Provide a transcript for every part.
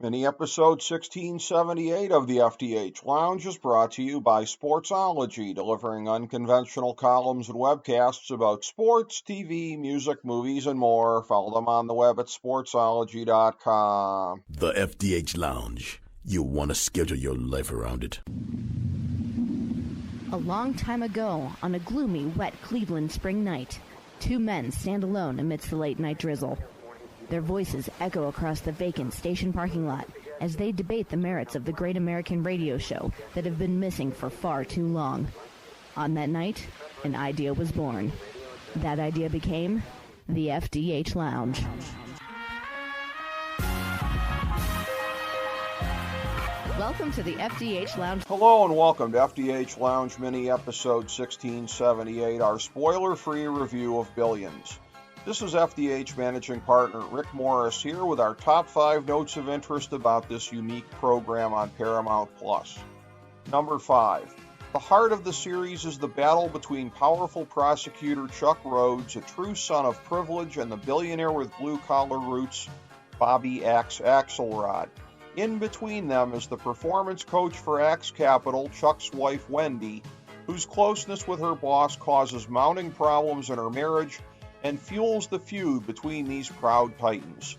Mini episode 1678 of the FDH Lounge is brought to you by Sportsology, delivering unconventional columns and webcasts about sports, TV, music, movies, and more. Follow them on the web at sportsology.com. The FDH Lounge. You'll want to schedule your life around it. A long time ago, on a gloomy, wet Cleveland spring night, two men stand alone amidst the late-night drizzle. Their voices echo across the vacant station parking lot as they debate the merits of the great American radio show that have been missing for far too long. On that night, an idea was born. That idea became the FDH Lounge. Welcome to the FDH Lounge. Hello and welcome to FDH Lounge Mini Episode 1678, our spoiler-free review of Billions. This is FDH Managing Partner Rick Morris here with our top 5 notes of interest about this unique program on Paramount+. Number 5. The heart of the series is the battle between powerful prosecutor Chuck Rhodes, a true son of privilege, and the billionaire with blue-collar roots, Bobby Axe Axelrod. In between them is the performance coach for Axe Capital, Chuck's wife Wendy, whose closeness with her boss causes mounting problems in her marriage and fuels the feud between these proud titans.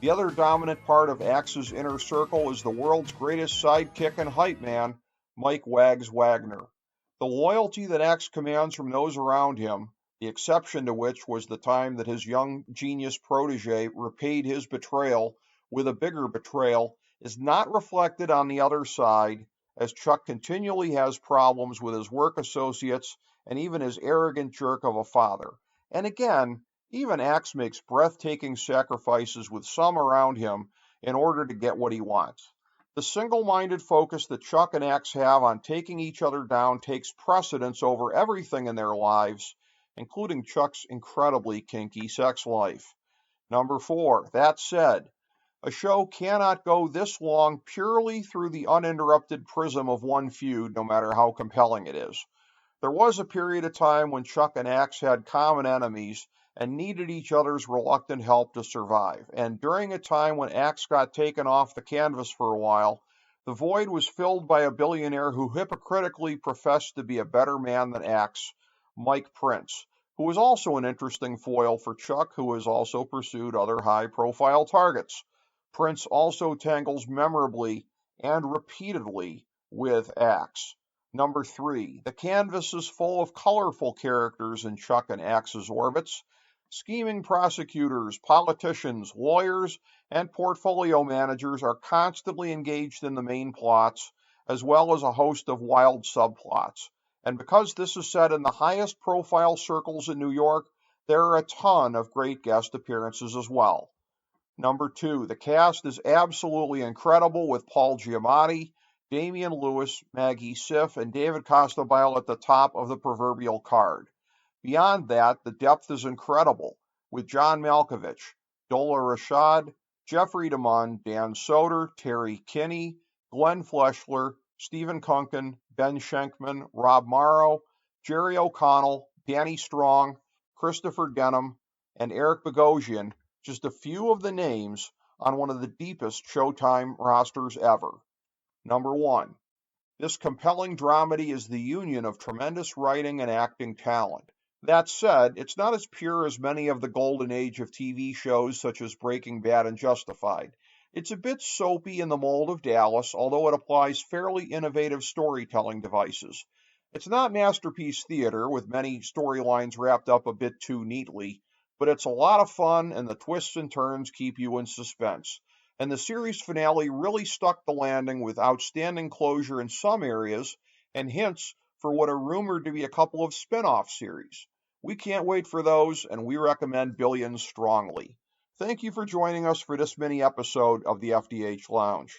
The other dominant part of Axe's inner circle is the world's greatest sidekick and hype man, Mike Wags Wagner. The loyalty that Axe commands from those around him, the exception to which was the time that his young genius protege repaid his betrayal with a bigger betrayal, is not reflected on the other side, as Chuck continually has problems with his work associates and even his arrogant jerk of a father. And again, even Axe makes breathtaking sacrifices with some around him in order to get what he wants. The single-minded focus that Chuck and Axe have on taking each other down takes precedence over everything in their lives, including Chuck's incredibly kinky sex life. Number 4. That said, a show cannot go this long purely through the uninterrupted prism of one feud, no matter how compelling it is. There was a period of time when Chuck and Axe had common enemies and needed each other's reluctant help to survive. And during a time when Axe got taken off the canvas for a while, the void was filled by a billionaire who hypocritically professed to be a better man than Axe, Mike Prince, who was also an interesting foil for Chuck, who has also pursued other high-profile targets. Prince also tangles memorably and repeatedly with Axe. Number 3. The canvas is full of colorful characters in Chuck and Axe's orbits. Scheming prosecutors, politicians, lawyers, and portfolio managers are constantly engaged in the main plots, as well as a host of wild subplots. And because this is set in the highest profile circles in New York, there are a ton of great guest appearances as well. Number 2. The cast is absolutely incredible, with Paul Giamatti, Damian Lewis, Maggie Siff, and David Costabile at the top of the proverbial card. Beyond that, the depth is incredible, with John Malkovich, Dola Rashad, Jeffrey DeMunn, Dan Soder, Terry Kinney, Glenn Fleshler, Stephen Kunken, Ben Schenkman, Rob Morrow, Jerry O'Connell, Danny Strong, Christopher Denham, and Eric Bogosian, just a few of the names on one of the deepest Showtime rosters ever. Number 1. This compelling dramedy is the union of tremendous writing and acting talent. That said, it's not as pure as many of the golden age of TV shows such as Breaking Bad and Justified. It's a bit soapy in the mold of Dallas, although it applies fairly innovative storytelling devices. It's not masterpiece theater, with many storylines wrapped up a bit too neatly, but it's a lot of fun, and the twists and turns keep you in suspense. And the series finale really stuck the landing with outstanding closure in some areas and hints for what are rumored to be a couple of spin-off series. We can't wait for those, and we recommend Billions strongly. Thank you for joining us for this mini episode of the FDH Lounge.